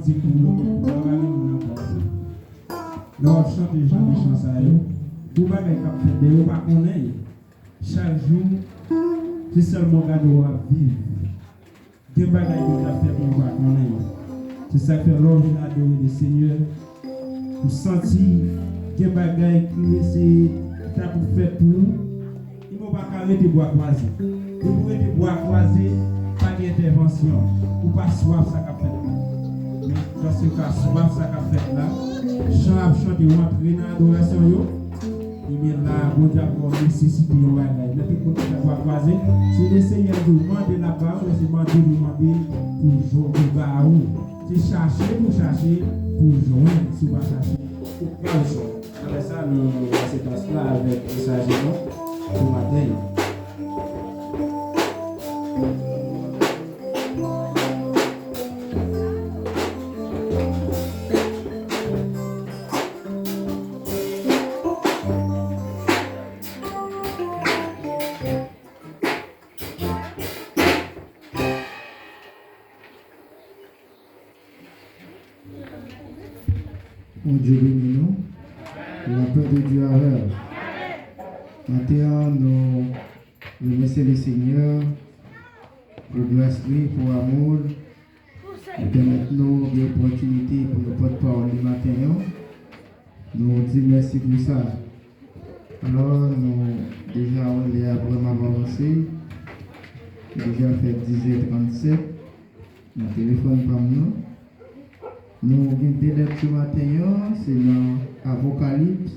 dit pour nous, nous avons chanté les chants à eux. Vous ne pouvez pas faire de vous, pas connaître. Chaque jour, c'est seulement que nous vivre. Des bagages qui ont fait pour nous connaître. C'est ça que l'homme a adoré le Seigneur. Vous sentez des bagages qui c'est pour faire pour nous. Il ne faut pas arrêter de bois croisé. Il faut arrêter de bois croisé, pas d'intervention. Ou pas soif ça qu'a fait là. Mais dans ce cas, soif ça qu'a fait là. Chant a chanté, rentrer dans l'adoration. Il est là, bon Dieu, pour nécessiter de bagages. Depuis qu'on a bois croisé, c'est le Seigneur qui demande la parole, c'est demander toujours pour baou. C'est chercher pour chercher, pour joindre, si on va chercher. Après ça, nous avons cette place-là avec le sagement pour matin. Mon Dieu béni nous, la paix de Dieu avec. Maintenant, nous remercions le Seigneur pour grâce, pour amour, et permettre nous l'opportunité pour nous porte-parole du matin. Nous disons merci pour ça. Alors, nous déjà on est vraiment avancé. Déjà fait 10h37. Mon téléphone par nous. Nous avons des lectures matin, c'est dans Apocalypse,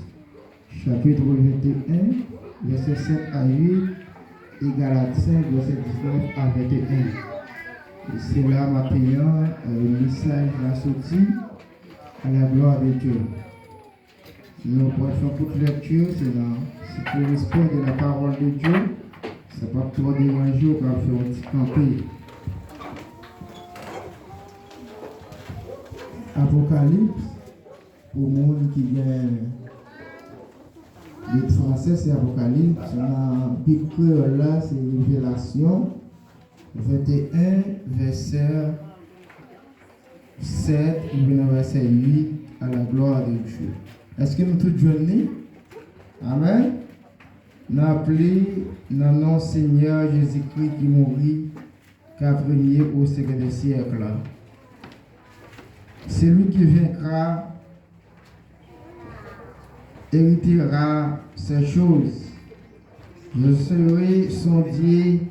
chapitre 21, verset 7 à 8, et Galates 5, verset 19 à 21. Et c'est là matin, le message la sortie à la gloire de Dieu. Nous pouvons faire toute lecture, c'est pour le respect de la parole de Dieu. C'est pas pour des jours qu'on va faire un petit campé. Apocalypse, pour le monde qui vient le français, c'est Apocalypse. Dans Bible créole là, c'est Révélation 21, verset 7, et verset 8, à la gloire de Dieu. Est-ce que nous tous joignons? Amen. Nous appelons dans le nom Seigneur Jésus-Christ qui mourit, qui a régné au siècle des siècles. Celui qui vaincra héritera ces choses. Je serai son Dieu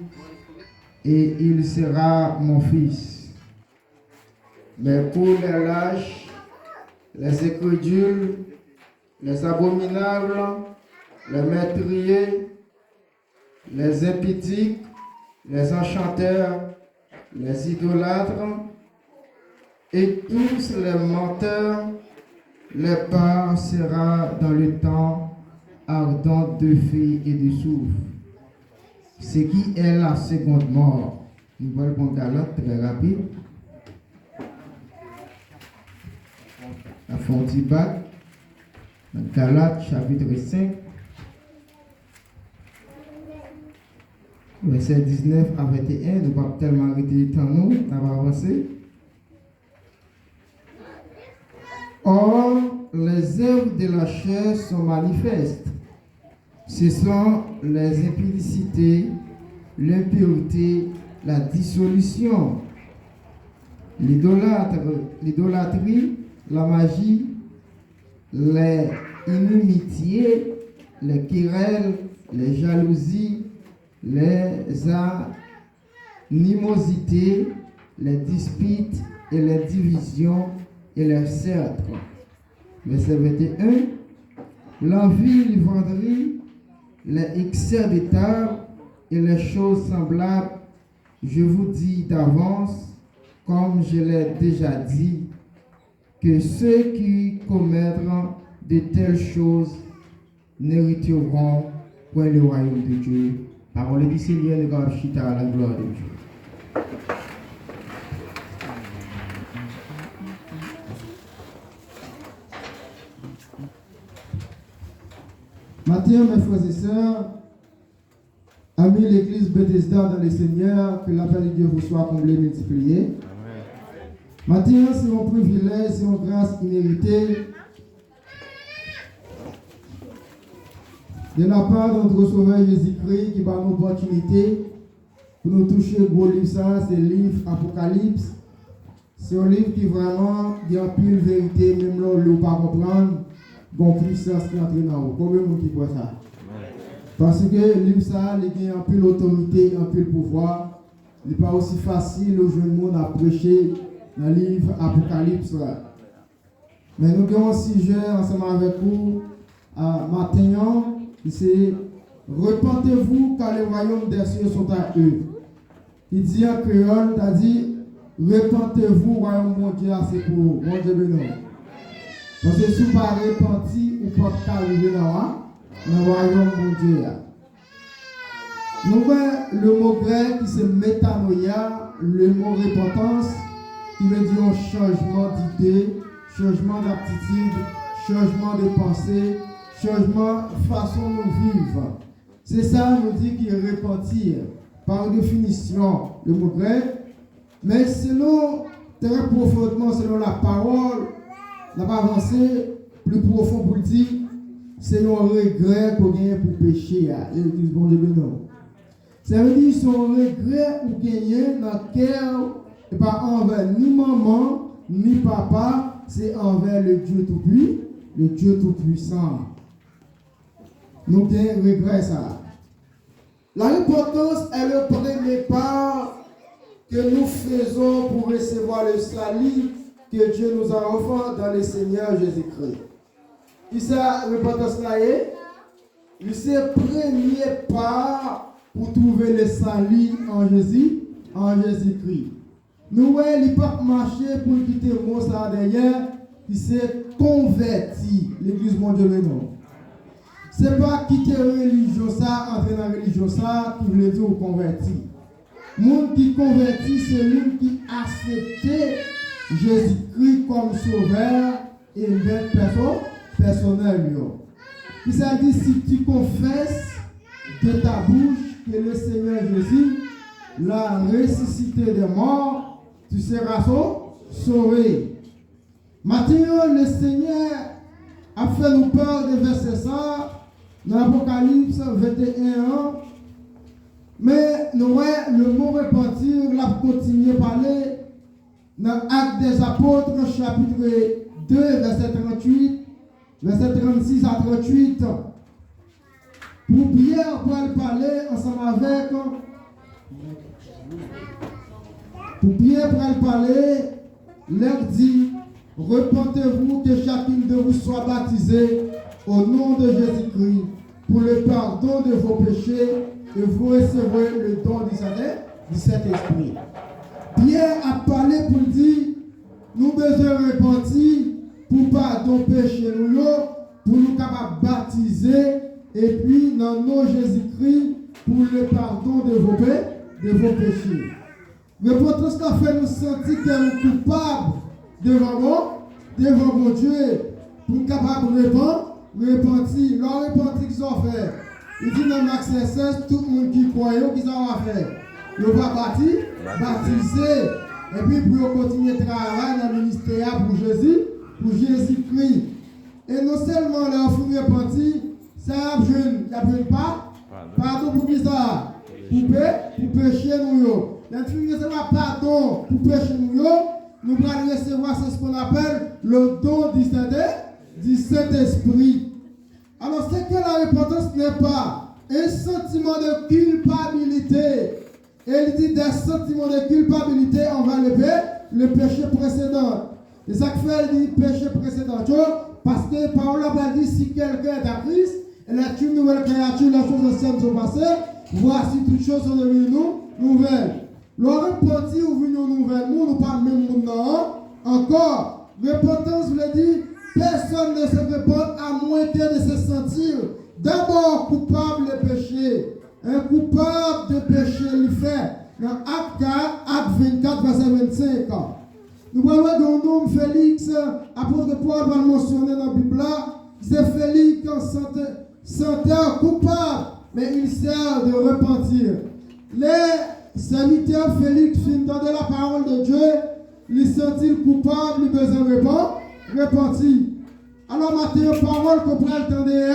et il sera mon fils. Mais pour les lâches, les incrédules, les abominables, les meurtriers, les impudiques, les enchanteurs, les idolâtres, et tous les menteurs, les part sera dans le temps ardent de feu et de soufre. Ce qui est la seconde mort. Nous allons prendre Galates très rapide. La Fontibac, Galates chapitre 5, verset 19 à 21. Nous ne pouvons pas tellement arrêter le temps, nous avons avancé. Or, les œuvres de la chair sont manifestes. Ce sont les impudicités, l'impureté, la dissolution, l'idolâtrie, la magie, les inimitiés, les querelles, les jalousies, les animosités, les disputes et les divisions et les cercles. Verset 21. L'envie, l'ivrognerie, les excès de table et les choses semblables, je vous dis d'avance, comme je l'ai déjà dit, que ceux qui commettront de telles choses n'hériteront point le royaume de Dieu. Parole du Seigneur, le grand chita à la gloire de Dieu. Matin, mes frères et sœurs, amis l'église Bethesda dans le Seigneur, que la paix de Dieu vous soit comblée, multipliée. Maintenant, c'est un privilège, c'est une grâce imméritée de la part de notre Sauveur Jésus-Christ qui va nous opportunité pour nous toucher le gros livre, ça, c'est le livre Apocalypse. C'est un livre qui vraiment dit en pile vérité, même là, on ne peut pas comprendre, bon puissance qui entre dans vous. Combien de monde qui voit ça? Parce que le livre, ça, il a un pile autorité, un pile pouvoir. Il n'est pas aussi facile au jeune monde à prêcher dans le livre Apocalypse. Mais nous avons un sujet ensemble avec vous matin, c'est repentez-vous car les royaumes des cieux sont à eux. Il dit en créole, il a dit repentez-vous, royaume mon Dieu, c'est pour mon Dieu béni. Parce que si vous ne pas repenti, vous ne pouvez pas arriver dans le royaume mon Dieu. Nous voyons le mot grec qui c'est métanoïa, le mot repentance, qui veut dire un changement d'idée, changement d'attitude, changement de pensée, changement de façon de vivre. C'est ça, nous dit qu'il est repentir, par définition, le mot grec. Mais selon, très profondément, selon la parole, on va avancer plus profond pour dire, c'est un regret qu'on gagne pour pécher. Et ils disent, bon Dieu, non. Ça veut dire son regret ou gagner dans le cœur, et pas envers ni maman, ni papa, c'est envers le Dieu Tout-Puissant. Nous avons regret ça. La repentance est le premier pas que nous faisons pour recevoir le salut que Dieu nous a offert dans le Seigneur Jésus-Christ. Et ça, la repentance là est, c'est le premier pas pour trouver le salut en Jésus-Christ. Nous voyons, il ne pas marcher pour quitter le mot ça derrière, qui s'est converti, l'église mondiale non. Ce n'est pas quitter la religion ça, entrer dans la religion ça, qui veut dire converti. Le monde qui convertit, c'est le monde qui accepte Jésus-Christ comme sauveur et une belle personne personnelle. Il s'agit si tu confesses de ta bouche que le Seigneur Jésus l'a ressuscité des morts, tu seras sauvé. Maintenant, le Seigneur a fait nous peur de verset ça dans l'Apocalypse 21. Mais nous voyons le mot repentir, l'a continué à parler dans l'Acte des Apôtres, chapitre 2, verset 38, verset 36 à 38. Pour Pierre, pour parler ensemble avec. Pour Pierre, pour parler, leur dit, repentez-vous que chacun de vous soit baptisé au nom de Jésus-Christ pour le pardon de vos péchés et vous recevrez le don du Saint-Esprit. Pierre a parlé pour dire, nous devons repentir pour pardon péché nous, pour nous capables baptiser et puis dans le nom de Jésus-Christ pour le pardon de vos péchés. Repentance a fait nous sentir que nous sommes coupables devant mon Dieu pour nous capables de repentir. Leur repentir qu'ils ont fait. Il dit dans Marc 16, tout le monde qui croit, qu'ils ont fait. Ils vont baptiser. Et puis pour continuer le travail dans le ministère pour Jésus-Christ. Et non seulement leur font repentir, ça y a jeune pas. Pardon pour qui ça? Pour pécher nous. Quand tu recevras pardon pour pécher nous, nous allons recevoir ce qu'on appelle le don du Saint-Esprit. Alors, c'est que la repentance n'est pas un sentiment de culpabilité. Et il dit des sentiments de culpabilité envers le péché précédent. Et ça fait il dit péché précédent. Parce que Paul a dit si quelqu'un est à Christ, elle est une nouvelle créature, les choses anciennes sont passées, voici toutes choses sont devenues nouvelles. Le repentir ou venir nouvelle, nous parlons même monde encore. Repentance veut dire personne ne se repent à moins de se sentir d'abord coupable de péché. Un coupable de péché, il fait dans Acte 24, verset 25. Nous voyons un homme Félix, apôtre Paul va le mentionner dans la Bible, c'est Félix qui sentait coupable, mais il sert de repentir. Les serviteurs Félix entendait la parole de Dieu, il sent-il coupable, il besoin de repentir. Alors maintenant, parole qu'on prend le temps de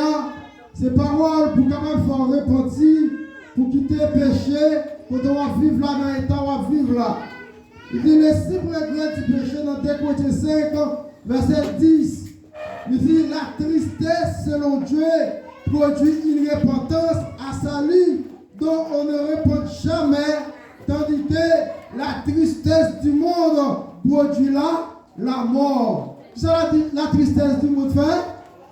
c'est parole pour capable faire repentir, pour quitter le péché, pour on vivre là dans l'état, on va vivre là. Il dit le simple regret du péché dans 2 Corinthiens 5, verset 10. Il dit la tristesse selon Dieu produit une repentance à salut dont on ne répond jamais, tandis que la tristesse du monde produit la mort. Ça la tristesse du monde fait,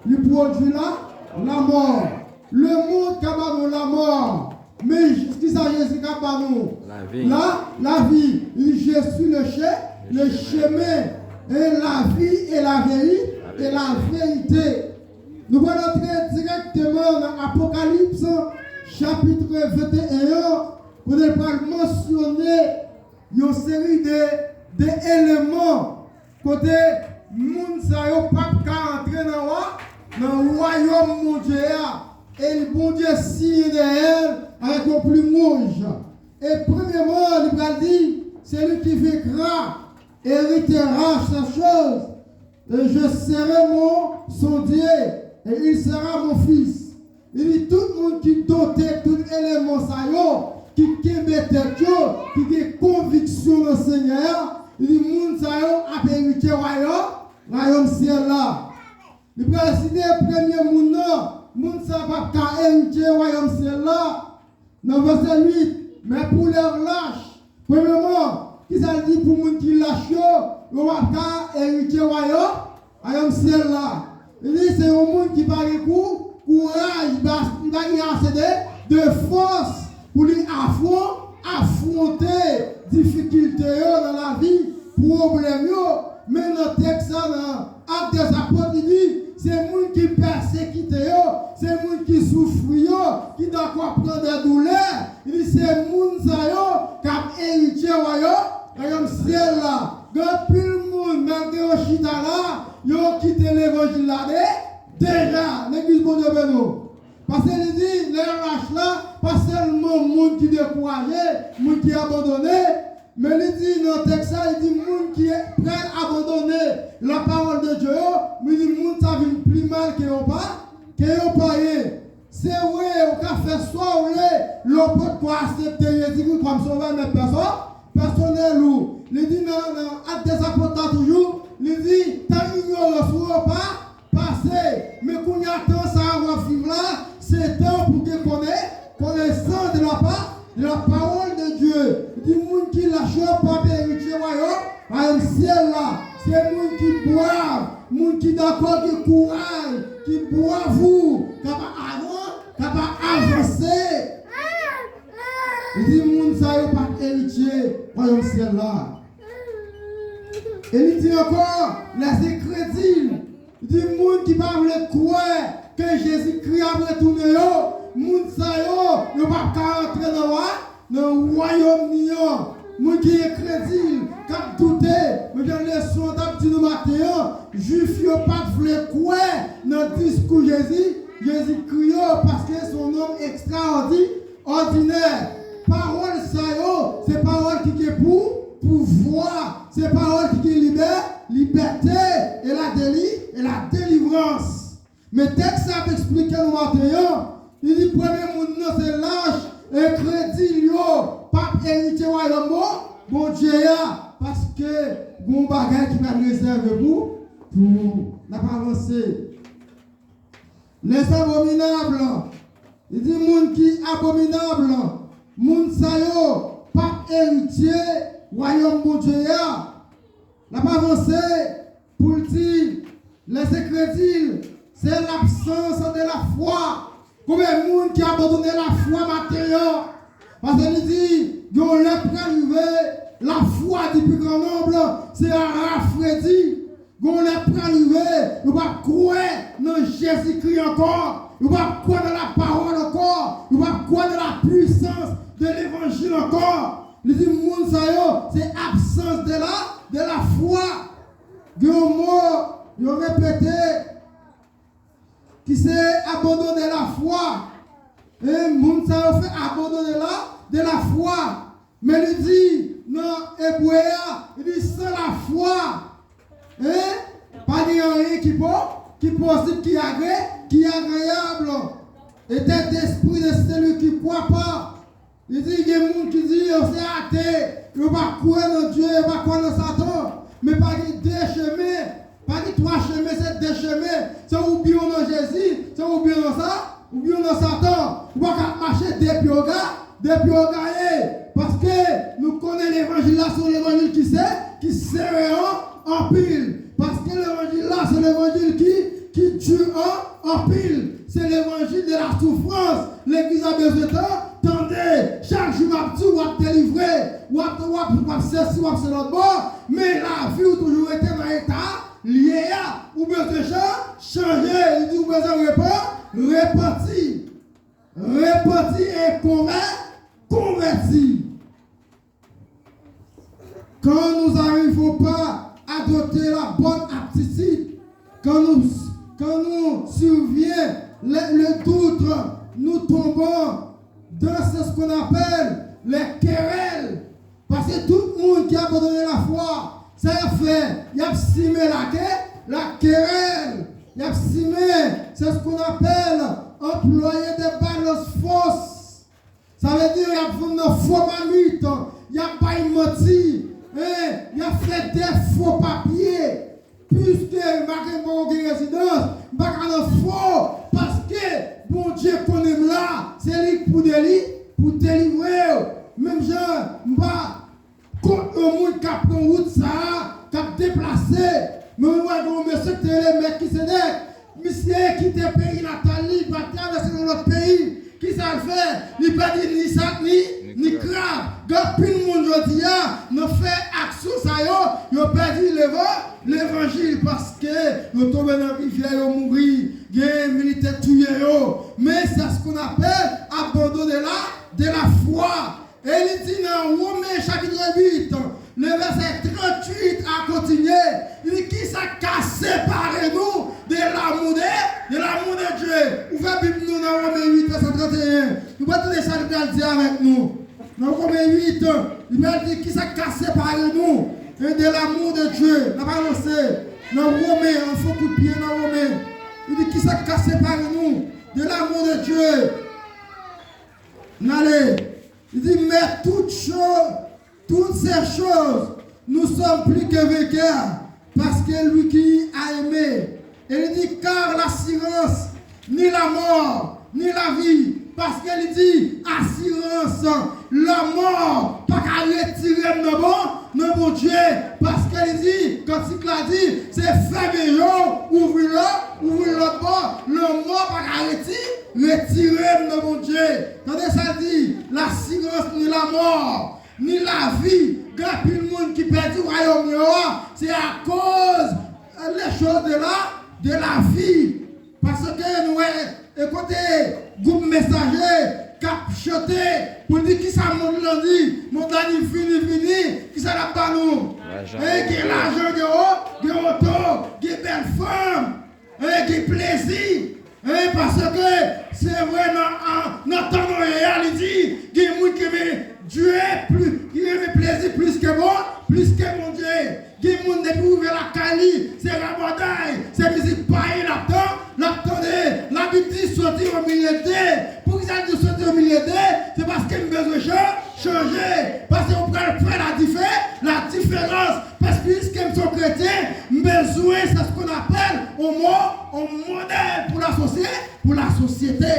il produit la mort. Le monde capable la mort. Mais ce qui ça Jésus capable nous? La vie. La vie. Je suis le chemin et la vie et la vérité. Nous allons entrer directement dans Apocalypse chapitre 21 pour mentionner une série d'éléments côté moun sa yo pas entrer dans le royaume mon Dieu et le bon Dieu signe d'elle avec un plus rouge. Et premièrement, il va dire c'est lui qui vaincra héritera sa chose. Et je serai son Dieu et il sera mon fils. Il dit tout le monde qui dotait tout élément ça qui met tête qui a conviction dans le Seigneur, il dit moun sa yo a hérité royaume ciel là. Il va décider premier moun sa va hériter royaume ciel là. Dans verset 8, mais pour leur lâche, premièrement, qui ça dit pour moun qui lâche on va pas hériter royaume ciel là. Il dit c'est un monde qui va courage, il va y accéder de force pour lui affronter difficultés dans la vie, problèmes. Mais dans le texte, dans Actes des Apôtres, il dit c'est les gens qui persécutent, c'est les gens qui souffrent, qui doivent prendre des douleurs. Il dit c'est les gens qui ont hérité royaume ciel là. Quand plus le monde, même que chita là, ils ont quitté l'évangile là déjà. L'église bon Dieu bénit. Parce qu'il dit, les lâches là, pas seulement le monde qui découragé, le monde qui abandonné, mais il dit dans le texte, il dit le monde qui est prêt à abandonner la parole de Dieu, mais il dit le monde ça vient plus mal qu'ils n'ont pas. C'est vrai, on a fait soit l'on peut accepter Jésus comme sauveur, mais personnel ou. Il dit dans Actes des Apôtres toujours, il dit, tant ignorance ou pas, passer, mais qu'on y attend ça va vivre là, c'est temps pour que connaissance de la parole de Dieu. Il dit, moun qui lâche pas héritier royaume ciel là, c'est moun qui boivent, moun qui d'accord, qui courage, qui boivent vous, capable avancer. Il dit, moun ça yo pas héritier royaume ciel là. Et il dit encore, les incrédules. Il dit, moun qui va croire que Jésus-Christ a retourné, moun sa yo pas entrer dans le royaume nion. Moun qui est crédule, qui a douté, mais dans les leçons d'abdi nous matin, juif yo pas voulu croire dans le discours Jésus-Christ parce que son nom extraordinaire. Parole sa yo, c'est parole qui est pour pouvoir, c'est parole qui est liberté et la délivrance. Mais texte ça explique nous matin, il dit premier monde c'est lâche et crédit yo pas hérité royaume bon Dieu parce que bon bagage qui va réserver pour n'a pas avancé. Les abominables, il dit monde qui abominable, monde sa yo pas héritier royaume bon Dieu n'a pas avancé pour dire les incrédules, c'est l'absence de la foi. Combien de monde qui a abandonné la foi matérielle? Parce qu'il dit, il y a arrivé, la foi du plus grand nombre, c'est à rafraîchir. Il y a arrivé, il va croire dans Jésus-Christ encore. Il va croire dans la parole encore. Il va croire dans la puissance de l'évangile encore. Il dit, c'est absence de la foi. Il y a un mot, il a répété, qui s'est abandonné la foi. Et moun ça fait abandonner de la foi. Mais il dit, non, Hébreu, il dit, sans la foi, pas de rien qui possible, qui est agréable. Et tête d'esprit de celui qui ne croit pas. Il dit, il y a des gens qui disent, c'est athée, il ne va pas croire dans Dieu, il ne va pas croire dans Satan. Mais pas de deux chemins, pas de trois chemins, c'est deux chemins. C'est ou bien dans Jésus, c'est ou bien dans ça, ou bien dans Satan. On va marcher depuis au gagner. Parce que nous connaissons l'évangile là, c'est l'évangile qui sert en pile. Parce que l'évangile là, c'est l'évangile qui tue en pile. C'est l'évangile de la souffrance. L'église a besoin de temps. Attendez, chaque jour, on va te délivrer. On va ceci, on va faire l'autre bord. Mais la vie a toujours été dans l'état lié à. Ou besoin de changer. Il dit, ou besoin de repentir. Repentir et convertir. Quand nous n'arrivons pas à adopter la bonne attitude, quand nous survient le doute, nous tombons dans ce qu'on appelle les querelles. Parce que tout le monde qui a abandonné la foi, ça a fait, il a simé la querelle. Il a simé, c'est ce qu'on appelle employer des balances fausses. Ça veut dire qu'il y a fait une faux mamite, il n'y a pas menti, il a fait des faux papiers. Puisque je n'ai pas résidence, je n'ai faux, parce que bon Dieu qu'on aime là, c'est lui pour délivrer. Même je ne vais pas contre le monde qui a pris une route, qui a déplacé. Mais moi, je me suis dit, les mecs qui se disent, monsieur qui te pays natal, il va traverser dans notre pays. Qui ça fait? Il ne peut pas dire ni ça, ni grave. Quand tout le monde dit, nous fait action, ça y est, il perdu l'évangile parce que nous tombons dans la rivière, nous mourons, il y a un militaire tué. Mais c'est ce qu'on appelle abandon de la foi. Et il dit dans Romains chapitre 8, le verset 38 a continué. Il dit qui ça a séparé nous de l'amour de Dieu. Ouvrez la Bible nous dans Romains 8, verset 31. Nous pouvons tout ça dire avec nous. Dans Romains 8, il m'a dit qui ça a séparé nous de l'amour de Dieu. La parole c'est dans Romains, on faut coup de pied dans Romains. Il dit qui ça a séparé nous de l'amour de Dieu. Allez. Il dit, mais toutes ces choses, nous sommes plus que vainqueurs, parce que lui qui a aimé. Et il dit, car l'assurance, ni la mort, ni la vie, parce qu'il dit, assurance, la mort, pas qu'à retirer nos bon Dieu, parce qu'il dit, quand il l'a dit, c'est fermé, ouvrir l'autre bord, le mort, pas qu'à retirer nos bon Dieu. Tandis ça dit, l'assurance, ni la mort, ni la vie, quand tout le monde qui perd du royaume, c'est à cause des choses de la vie. Parce que nous, écoutez, groupe messager, cap chanté, pour dire qui ça monte lundi, mon lundi fini, qui ça n'a pas nous. Et qui est l'argent, qui est auto, qui est belle femme, qui est plaisir. Parce que c'est vrai, dans notre temps réel, il dit, qu'il y a des gens qui aiment Dieu plus, qui aiment plaisir plus que mon Dieu. Il y a des gens qui ouvert la Cali, c'est rabotaille, c'est musique paille, l'attendez. La Bible dit sortir au milieu d'eux. Pour qu'ils aient sortir au milieu d'eux, c'est parce qu'ils ont besoin de changer. Parce qu'on peut faire la différence. Parce que puisqu'ils sont chrétiens, besoin, c'est ce qu'on appelle un modèle pour la société.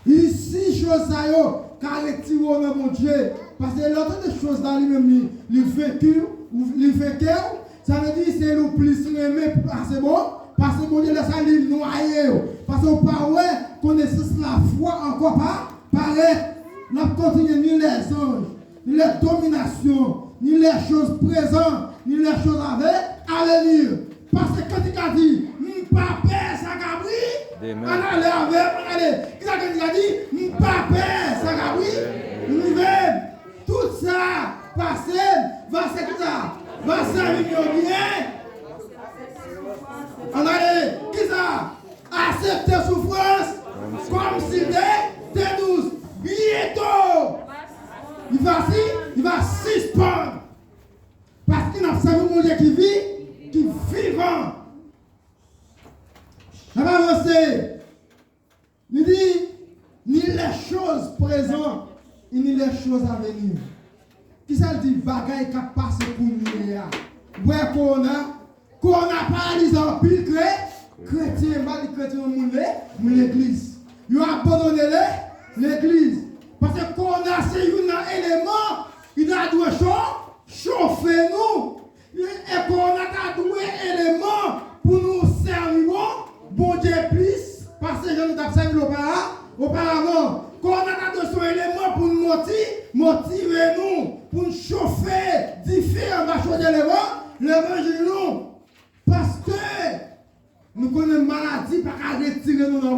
Ici, chose ça y est, car les tirons dans mon Dieu. Parce que l'autre des choses là, lui-même, les vainqueurs, ça veut dire c'est le plus aimé, c'est bon. Parce que mon Dieu laisse aller noyer. Parce qu'on parle, connaissance la foi encore pas, paraît. N'a continué ni les anges, ni les dominations, ni les choses présentes, ni les choses à venir. Parce que quand il a dit, M'papé, ça gabri, allez, qui a dit, M'papé, ça gabri, tout ça, va servir bien. Allez, qui ça, accepter souffrance, comme si t'es douce, bientôt, il va suspendre. Parce qu'il a servi mon Dieu qui vit, qui est vivant. Ça va avancer. Il dit, ni les choses présentes, ni les choses à venir. Qui ça dit, bagaille qui a passé pour nous. Ouais, qu'on a paralysé en pile chrétien, mal chrétien, mon l'église. Ils ont abandonné l'église. Parce que qu'on a c'est un élément, il a dû chauffer nous. Et qu'on a doué élément pour nous servir, bon Dieu plus, parce que je nous ai servi auparavant. Qu'on a de son élément pour nous motiver nous, pour nous chauffer, différents machins l'évangile nous. Parce que nous connaissons maladie, pas qu'à retirer nous dans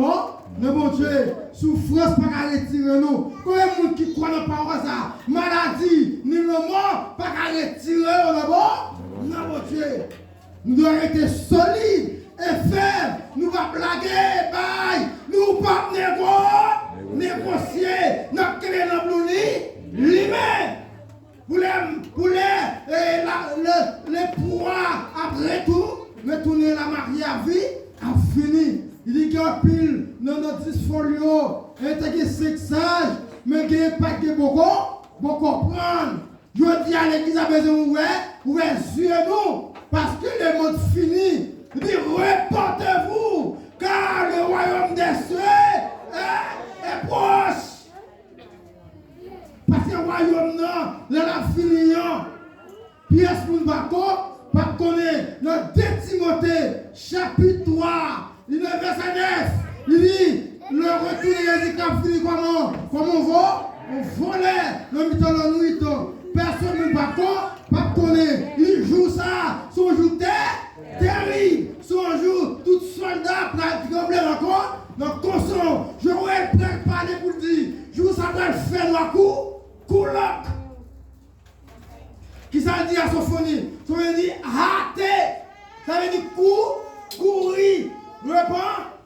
bon Dieu, souffrance, pas qu'à retirer nous. Combien de monde qui croit dans la parole ça? Maladie, ni le mort, pas qu'à retirer nous dans bon Dieu. Nous devons être solides et fermes. Nous ne pouvons pas blaguer, bye. Nous ne pouvons pas négocier. Nous devons créer l'humain. Pour les pouvoirs, après tout, retourner la mariée à vie, a fini. Il dit qu'il y a pile dans notre folio, il y a 5 sages, mais il n'y a pas de beaucoup prendre. Je dis à l'église à besoin ouvert sur nous, parce que le monde finit. Il dit reportez-vous, car le royaume des cieux est proche. Parce que le royaume non, là fini. Pièce pour nous pas connaître dans 2 Timothée, chapitre 3, il est verset 9. Il dit le retour de Jésus-Christ fini comment on va? On volait, le miton, le nuit. Personne ne pas connaître. Il joue ça, son jour terrible. Son jour, tout soldat qui tremblait encore. Donc, consent, je vais parler pour dire, jour ça va faire la coup loc. Qui ça dit à Sophonie? Ça veut dire hâter. Ça veut dire courir,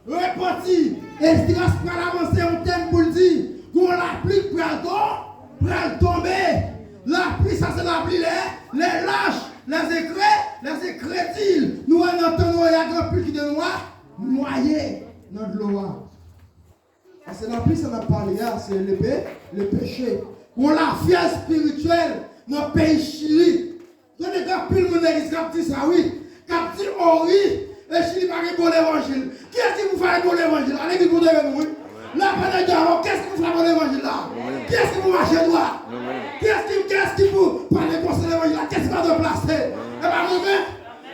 repartir. Et si grâce pour avancer au thème pour dire, qu'on la pluie pour tomber. La pluie, ça c'est la pluie, les lâches, les écrétiles. Nous entendons il y a grand pluie qui de noyer dans de l'eau. Parce que la pluie, ça n'a pas parlé, c'est le péché. On la fière spirituelle dans le pays Chili. Il y a des gars qui ont ça, oui. Qui ont oui, et Chili n'a pas bon évangile. Qui est-ce qui vous fait un bon évangile? Allez, vous devez nous. Là, pendant qu'est-ce qui vous fait un bon évangile là? Qui est-ce qui vous marche droit? Qui est-ce qui vous parle de conseil l'évangile là? Qu'est-ce qui va de placer? Eh bien, moi-même.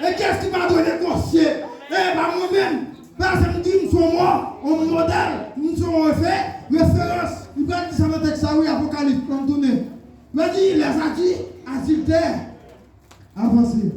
Et qu'est-ce qui va donner des conseils? Eh bien, moi-même. Parce que nous disons, nous sommes un modèle, nous sommes référence. Il va dire ça dans le texte, oui, Apocalypse, comme tourner. Il va dire, les adultères, avancez.